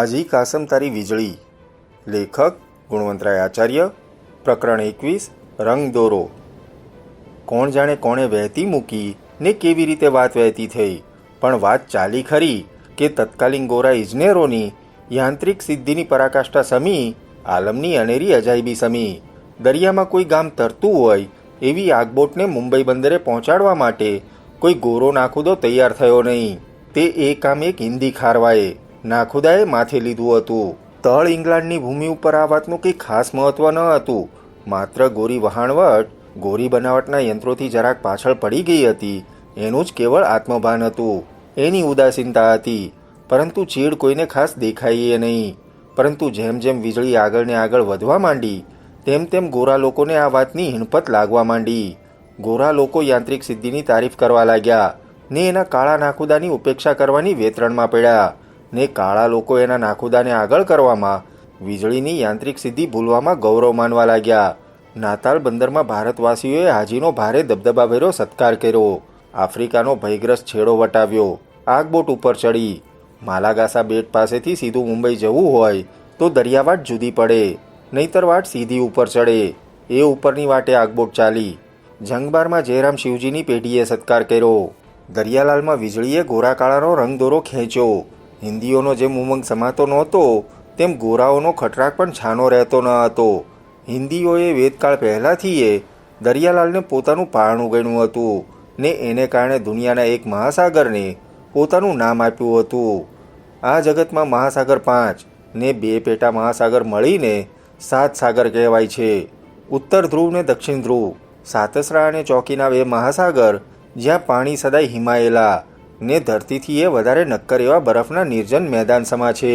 હાજી કાસમ તારી વીજળી. લેખક ગુણવંતરાય આચાર્ય. પ્રકરણ 21 રંગ દોરો. કોણ જાણે કોણે વહેતી મૂકી ને કેવી રીતે વાત વહેતી થઈ, પણ વાત ચાલી ખરી કે તત્કાલીન ગોરા ઇજનેરોની યાંત્રિક સિદ્ધિની પરાકાષ્ઠા સમી, આલમની અનેરી અજાયબી સમી. દરિયામાં કોઈ ગામ તરતું હોય એવી આગબોટને મુંબઈ બંદરે પહોંચાડવા માટે કોઈ ગોરો નાખુદો તૈયાર થયો નહીં. તે એ કામ એક હિન્દી ખારવાએ નાખુદાએ માથે લીધું હતું. તળ ઇંગ્લેન્ડની ભૂમિ ઉપર આ વાતનું કંઈ ખાસ મહત્વ ન હતું. માત્ર ગોરી વહાણવટ ગોરી બનાવટના યંત્રોથી જરાક પાછળ પડી ગઈ હતી એનું જ કેવળ આત્મભાન હતું. એની ઉદાસીનતા હતી, પરંતુ ચીડ કોઈને ખાસ દેખાઈએ નહીં. પરંતુ જેમ જેમ વીજળી આગળ ને આગળ વધવા માંડી તેમ તેમ ગોરા લોકોને આ વાતની હિણપત લાગવા માંડી. ગોરા લોકો યાંત્રિક સિદ્ધિની તારીફ કરવા લાગ્યા ને એના કાળા નાખુદાની ઉપેક્ષા કરવાની વેતરણમાં પડ્યા ને કાળા લોકો એના નાખુદાને આગળ કરવામાં, વીજળીની યાંત્રિક સિદ્ધિ ભૂલવામાં ગૌરવ માનવા લાગ્યા. નાતાલ બંદરમાં ભારતવાસીઓએ હાજીનો ભારે દબદબાભેરો સત્કાર કર્યો. આફ્રિકાનો ભયગ્રસ્ત છેડો વટાવ્યો. આગબોટ ઉપર ચડી. માલાગાસા બેટ પાસેથી સીધું મુંબઈ જવું હોય તો દરિયાવાટ જુદી પડે, નહીતર વાટ સીધી ઉપર ચડે. એ ઉપરની વાટે આગબોટ ચાલી. જંગબારમાં જયરામ શિવજીની પેઢીએ સત્કાર કર્યો. દરિયાલાલમાં વીજળીએ ગોરાકાળાનો રંગદોરો ખેંચ્યો. હિન્દીઓનો જેમ ઉમંગ સમાતો નહોતો તેમ ગોરાઓનો ખટરાક પણ છાનો રહેતો ન હતો. હિન્દીઓએ વેદકાળ પહેલાંથી એ દરિયાલાલને પોતાનું પારણું ગણ્યું હતું ને એને કારણે દુનિયાના એક મહાસાગરને પોતાનું નામ આપ્યું હતું. આ જગતમાં મહાસાગર 5 ને 2 પેટા મહાસાગર મળીને 7 સાગર કહેવાય છે. ઉત્તર ધ્રુવ ને દક્ષિણ ધ્રુવ, સાતસરા અને ચોકીના 2 મહાસાગર જ્યાં પાણી સદાય હિમાયેલા ને ધરતીથી એ વધારે નક્કર એવા બરફના નિર્જન મેદાન સમા છે.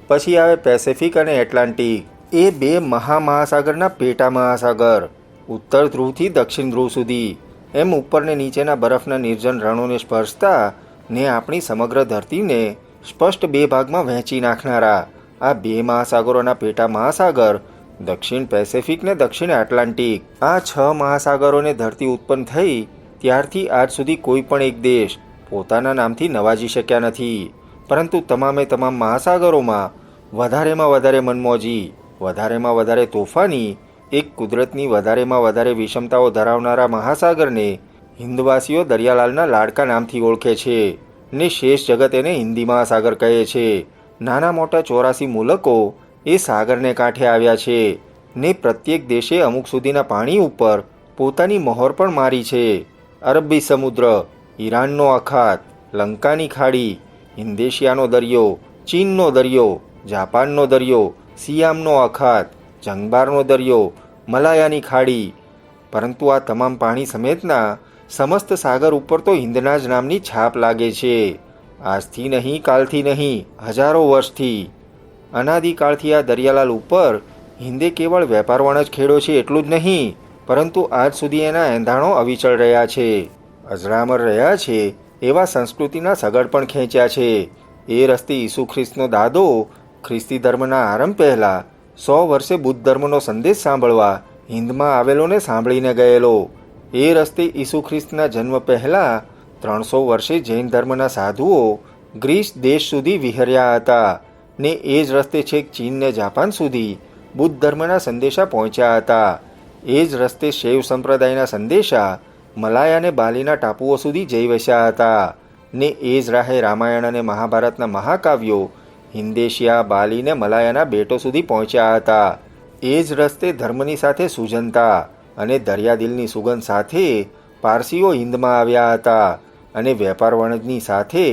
પછી આવે પેસેફિક અને એટલાન્ટિક, એ 2 મહાસાગરના પેટા મહાસાગર, ઉત્તર ધ્રુવથી દક્ષિણ ધ્રુવ સુધી. એમ ઉપર ને નીચેના બરફના નિર્જન રણોને સ્પર્શતા ને આપણી સમગ્ર ધરતીને સ્પષ્ટ 2 ભાગમાં વહેંચી નાખનારા આ 2 મહાસાગરોના પેટા મહાસાગર દક્ષિણ પેસેફિક ને દક્ષિણ એટલાન્ટિક. આ 6 મહાસાગરોને ધરતી ઉત્પન્ન થઈ ત્યારથી આજ સુધી કોઈ પણ એક દેશ પોતાના નામથી નવાજી શક્યા નથી. પરંતુ તમામે તમામ મહાસાગરોમાં વધારેમાં વધારે મનમોજી, વધારેમાં વધારે તોફાની, એક કુદરતની વધારેમાં વધારે વિષમતાઓ ધરાવનારા મહાસાગરને હિન્દવાસીઓ દરિયાલાલના લાડકા નામથી ઓળખે છે ને શેષ જગત એને હિન્દી મહાસાગર કહે છે. નાના મોટા 84 મુલકો એ સાગરને કાંઠે આવ્યા છે ને પ્રત્યેક દેશે અમુક સુધીના પાણી ઉપર પોતાની મહોર પણ મારી છે. અરબી સમુદ્ર, ઈરાનનો અખાત, લંકાની ખાડી, ઇન્ડોનેશિયાનો દરિયો, ચીનનો દરિયો, જાપાનનો દરિયો, સિયામનો અખાત, જંગબારનો દરિયો, મલાયાની ખાડી. પરંતુ આ તમામ પાણી સમેતના સમસ્ત સાગર ઉપર તો હિન્દના જ નામની છાપ લાગે છે. આજથી નહીં, કાલથી નહીં, હજારો વર્ષથી. અનાદિકાળથી આ દરિયાલાલ ઉપર હિન્દે કેવળ વેપાર વણજ ખેડ્યો છે એટલું જ નહીં, પરંતુ આજ સુધી એના એંધાણો અવિચળ રહ્યા છે, અજરામર રહ્યા છે. એવા સંસ્કૃતિના સગડ પણ ખેંચ્યા છે. એ રસ્તે ઈસુ ખ્રિસ્તનો દાદો ખ્રિસ્તી ધર્મના આરંભ પહેલાં 100 વર્ષે બુદ્ધ ધર્મનો સંદેશ સાંભળવા હિન્દમાં આવેલો ને સાંભળીને ગયેલો. એ રસ્તે ઈસુ ખ્રિસ્તના જન્મ પહેલાં 300 વર્ષે જૈન ધર્મના સાધુઓ ગ્રીસ દેશ સુધી વિહર્યા હતા ને એ જ રસ્તે છેક ચીન ને જાપાન સુધી બુદ્ધ ધર્મના સંદેશા પહોંચ્યા હતા. એ જ રસ્તે શૈવ સંપ્રદાયના સંદેશા મલાયા અને બાલીના ટાપુઓ સુધી જઈ વસ્યા હતા ને એ જ રાહે રામાયણ અને મહાભારતના મહાકાવ્યો હિન્દેશિયા, બાલી ને મલાયાના બેટો સુધી પહોંચ્યા હતા. એ જ રસ્તે ધર્મની સાથે સુજનતા અને દરિયાદિલની સુગંધ સાથે પારસીઓ હિન્દમાં આવ્યા હતા અને વેપાર વણજની સાથે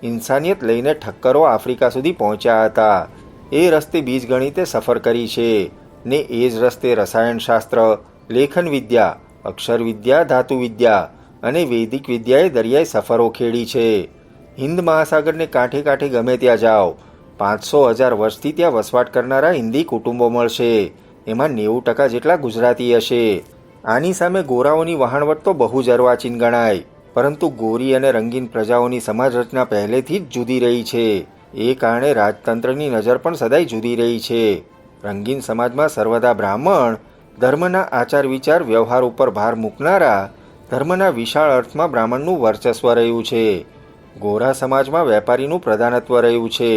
ઇન્સાનિયત લઈને ઠક્કરો આફ્રિકા સુધી પહોંચ્યા હતા. એ રસ્તે બીજગણિતે સફર કરી છે ને એ જ રસ્તે રસાયણશાસ્ત્ર, લેખન વિદ્યા, અક્ષર વિદ્યા, ધાતુ વિદ્યા અને વૈદિક વિદ્યાએ દરિયાઈ સફરો ખેડી છે. હિન્દ મહાસાગરને કાંઠે કાંઠે ગમે ત્યાં જાઓ 500,000 વર્ષથી ત્યાં વસવાટ કરનારા હિન્દી કુટુંબો મળશે. એમાં 90% જેટલા ગુજરાતી હશે. આની સામે ગોરાઓની વહાણવટ તો બહુ જ અર્વાચીન ગણાય, પરંતુ ગોરી અને રંગીન પ્રજાઓની સમાજ રચના પહેલેથી જ જુદી રહી છે. એ કારણે રાજતંત્રની નજર પણ સદાય જુદી રહી છે. રંગીન સમાજમાં સર્વદા બ્રાહ્મણ, ધર્મના આચાર વિચાર વ્યવહાર ઉપર ભાર મૂકનારા, ધર્મના વિશાળ અર્થમાં બ્રાહ્મણનું વર્ચસ્વ રહ્યું છે. ગોરા સમાજમાં વેપારીનું પ્રધાનત્વ રહ્યું છે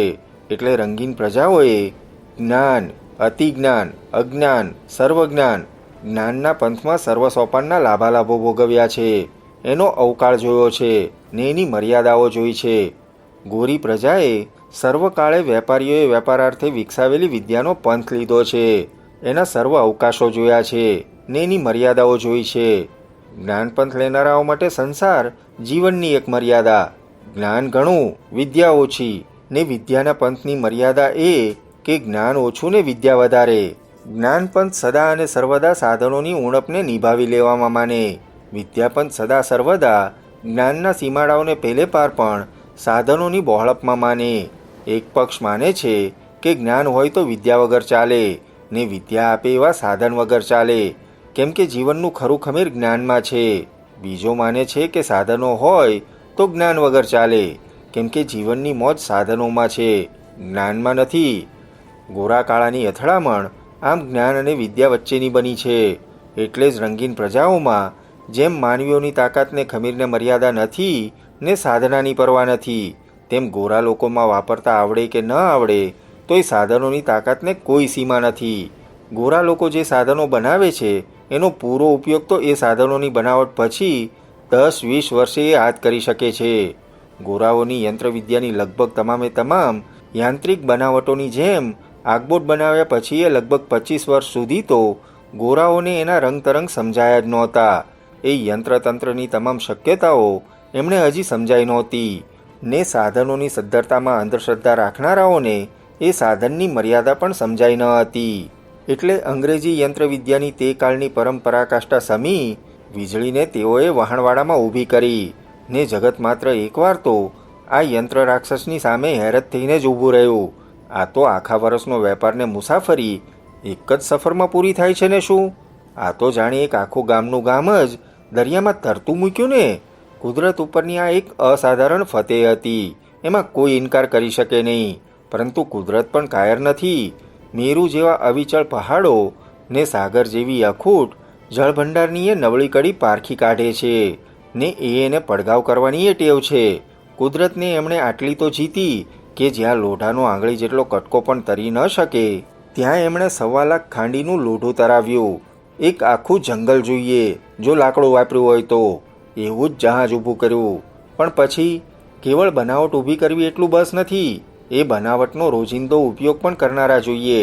એટલે રંગીન પ્રજાઓએ જ્ઞાન, અતિજ્ઞાન, અજ્ઞાન, સર્વજ્ઞાન, જ્ઞાનના પંથમાં સર્વસોપાનના લાભાલાભો ભોગવ્યા છે, એનો અવકાળ જોયો છે ને એની મર્યાદાઓ જોઈ છે. ગોરી પ્રજાએ સર્વકાળે વેપારીઓએ વેપારાર્થે વિકસાવેલી વિદ્યાનો પંથ લીધો છે, એના સર્વ અવકાશો જોયા છે ને એની મર્યાદાઓ જોઈ છે. જ્ઞાનપંથ લેનારાઓ માટે સંસાર જીવનની એક મર્યાદા. જ્ઞાન ઘણું, વિદ્યા ઓછી, ને વિદ્યાના પંથની મર્યાદા એ કે જ્ઞાન ઓછું ને વિદ્યા વધારે. જ્ઞાનપંથ સદા અને સર્વદા સાધનોની ઉણપને નિભાવી લેવામાં માને. વિદ્યાપંથ સદા સર્વદા જ્ઞાનના સીમાડાઓને પહેલે પાર પણ સાધનોની બહોળપમાં માને. એક પક્ષ માને છે કે જ્ઞાન હોય તો વિદ્યા વગર ચાલે ને વિદ્યા આપે એવા સાધન વગર ચાલે, કેમ કે જીવનનું ખરું ખમીર જ્ઞાનમાં છે. બીજો માને છે કે સાધનો હોય તો જ્ઞાન વગર ચાલે, કેમ કે જીવનની મોજ સાધનોમાં છે, જ્ઞાનમાં નથી. ગોરા કાળાની અથડામણ આમ જ્ઞાન અને વિદ્યા વચ્ચેની બની છે. એટલે જ રંગીન પ્રજાઓમાં જેમ માનવીઓની તાકાતને ખમીરને મર્યાદા નથી ને સાધનાની પરવા નથી, તેમ ગોરા લોકોમાં વાપરતા આવડે કે ન આવડે તોય સાધનોની તાકાતને કોઈ સીમા નથી. ગોરા લોકો જે સાધનો બનાવે છે એનો પૂરો ઉપયોગ તો એ સાધનોની બનાવટ પછી 10-20 વર્ષે એ હાથ કરી શકે છે. ગોરાઓની યંત્રવિદ્યાની લગભગ તમામે તમામ યાંત્રિક બનાવટોની જેમ આગબોટ બનાવ્યા પછી એ લગભગ 25 વર્ષ સુધી તો ગોરાઓને એના રંગતરંગ સમજાયા જ નહોતા. એ યંત્રતંત્રની તમામ શક્યતાઓ એમણે હજી સમજાઈ નહોતી ને સાધનોની સદ્ધરતામાં અંધશ્રદ્ધા રાખનારાઓને એ સાધનની મર્યાદા પણ સમજાઈ ન હતી. એટલે અંગ્રેજી યંત્રવિદ્યાની તે કાળની પરંપરાકાષ્ઠા સમી વીજળીને તેઓએ વહાણવાડામાં ઊભી કરી ને જગત માત્ર એકવાર તો આ યંત્ર રાક્ષસની સામે હેરત થઈને જ ઊભું રહ્યું. આ તો આખા વર્ષનો વેપારને મુસાફરી એક જ સફરમાં પૂરી થાય છે ને શું? આ તો જાણે એક આખું ગામનું ગામ જ દરિયામાં તરતું મૂક્યું ને. કુદરત ઉપરની આ એક અસાધારણ ફતેહ હતી, એમાં કોઈ ઇનકાર કરી શકે નહીં. પરંતુ કુદરત પણ કાયર નથી. મેરુ જેવા અવિચળ પહાડો ને સાગર જેવી અખૂટ જળભંડારની એ નવળી કડી પારખી કાઢે છે ને એને પડઘાવ કરવાની એ ટેવ છે. કુદરતને એમણે આટલી તો જીતી કે જ્યાં લોઢાનો આંગળી જેટલો કટકો પણ તરી ન શકે ત્યાં એમણે 1.25 લાખ ખાંડીનું લોઢું તરાવ્યું. એક આખું જંગલ જોઈએ જો લાકડું વાપર્યું હોય તો. એવું જ જહાજ ઊભું કર્યું. પણ પછી કેવળ બનાવટ ઊભી કરવી એટલું બસ નથી, એ બનાવટનો રોજિંદો ઉપયોગ પણ કરનારા જોઈએ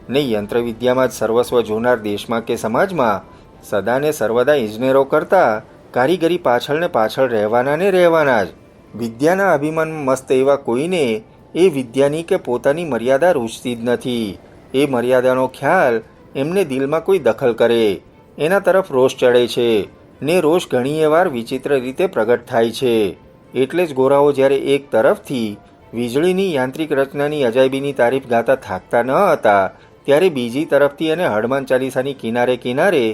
ને યંત્રવિદ્યામાં જ સર્વસ્વ જોનાર દેશમાં કે સમાજમાં સદાને સર્વદા ઇજનેરો કરતાં કારીગરી પાછળ ને પાછળ રહેવાના ને રહેવાના જ. વિદ્યાના અભિમાનમાં મસ્ત એવા કોઈને એ વિદ્યાની કે પોતાની મર્યાદા રૂચતી જ નથી. એ મર્યાદાનો ખ્યાલ એમને દિલમાં કોઈ દખલ કરે એના તરફ રોષ ચડે છે ને રોષ ઘણીએ વાર વિચિત્ર રીતે પ્રગટ થાય છે. એટલે જ ગોરાઓ જ્યારે એક તરફથી વીજળીની યાંત્રિક રચનાની અજાયબીની તારીફ ગાતા થાકતા ન હતા, ત્યારે બીજી તરફથી એને હનુમાન ચાલીસાની કિનારે કિનારે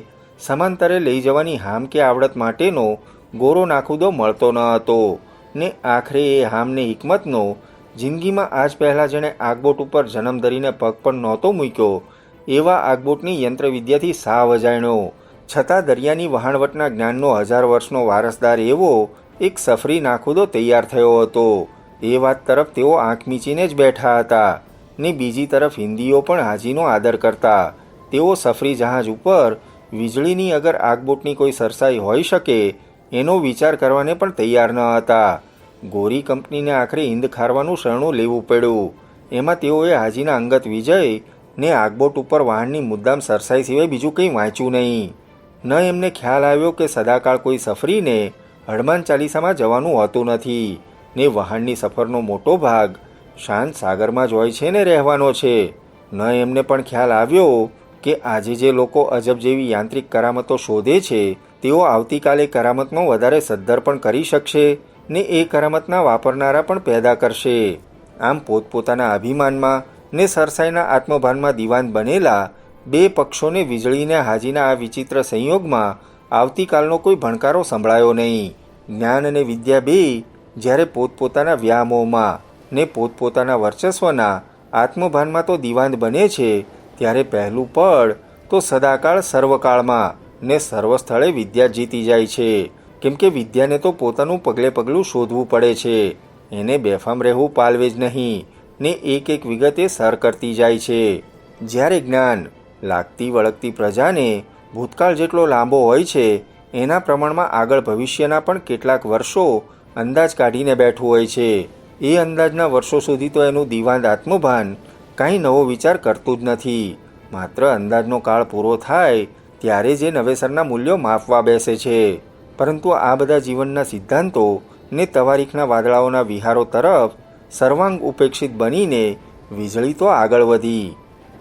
સમાંતરે લઈ જવાની હામ કે આવડત માટેનો ગોરો નાખુદો મળતો ન હતો ને આખરે એ હામને હિકમતનો જિંદગીમાં આજ પહેલાં જેણે આગબોટ ઉપર જન્મ ધરીને પગ પણ નહોતો મૂક્યો એવા આગબોટની યંત્રવિદ્યાથી સાવ અજાણ્યો, છતાં દરિયાની વહાણવટના જ્ઞાનનો 1000 વર્ષનો વારસદાર એવો એક સફરી નાખુદો તૈયાર થયો હતો. એ વાત તરફ તેઓ આંખ મીચીને જ બેઠા હતા ને બીજી તરફ હિન્દીઓ પણ હાજીનો આદર કરતા. તેઓ સફરી જહાજ ઉપર વીજળીની અગર આગબોટની કોઈ સરસાઈ હોઈ શકે એનો વિચાર કરવાને પણ તૈયાર ન હતા. ગોરી કંપનીને આખરે હિંદ ખારવાનું શરણું લેવું પડ્યું. એમાં તેઓએ હાજીના અંગત વિજય ને આગબોટ ઉપર વાહનની મુદ્દામ સરસાઈ સિવાય બીજું કંઈ વાંચ્યું નહીં. ન એમને ખ્યાલ આવ્યો કે સદાકાળ કોઈ સફરીને હનુમાન ચાલીસામાં જવાનું હોતું નથી ને વહાણની સફરનો મોટો ભાગ શાંત સાગરમાં જ હોય છે ને રહેવાનો છે. ન એમને પણ ખ્યાલ આવ્યો કે આજે જે લોકો અજબ જેવી યાંત્રિક કરામતો શોધે છે તેઓ આવતીકાલે કરામતનો વધારે સદ્ધર પણ કરી શકશે ને એ કરામતના વાપરનારા પણ પેદા કરશે. આમ પોતપોતાના અભિમાનમાં ને સરસાઈના આત્મભાનમાં દીવાન બનેલા બે પક્ષોને વીજળીને હાજીના આ વિચિત્ર સંયોગમાં આવતીકાલનો કોઈ ભણકારો સંભળાયો નહીં. જ્ઞાન અને વિદ્યા બે જ્યારે પોતપોતાના વ્યામોમાં ને પોતપોતાના વર્ચસ્વના આત્મભાનમાં તો દીવાન બને છે ત્યારે પહેલું પડ તો સદાકાળ સર્વકાળમાં ને સર્વ સ્થળે વિદ્યા જીતી જાય છે. કેમ કે વિદ્યાને તો પોતાનું પગલે પગલું શોધવું પડે છે, એને બેફામ રહેવું પાલવે જ નહીં ને એક એક વિગતે સર કરતી જાય છે. જ્યારે જ્ઞાન લાગતી વળગતી પ્રજાને ભૂતકાળ જેટલો લાંબો હોય છે એના પ્રમાણમાં આગળ ભવિષ્યના પણ કેટલાક વર્ષો અંદાજ કાઢીને બેઠું હોય છે. એ અંદાજના વર્ષો સુધી તો એનું દિવાંત આત્મભાન કાંઈ નવો વિચાર કરતું જ નથી. માત્ર અંદાજનો કાળ પૂરો થાય ત્યારે જે નવેસરના મૂલ્યો માપવા બેસે છે. પરંતુ આ બધા જીવનના સિદ્ધાંતો ને તવારીખના વાદળાઓના વિહારો તરફ સર્વાંગ ઉપેક્ષિત બનીને વીજળી તો આગળ વધી.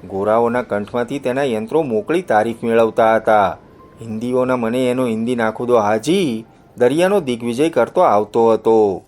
ગોરાઓના કંઠમાંથી તેના યંત્રો મોકળી તારીફ મેળવતા હતા. હિન્દીઓના મને એનો હિન્દી નાખુદો હાજી દરિયાનો દિગ્વિજય કરતો આવતો હતો.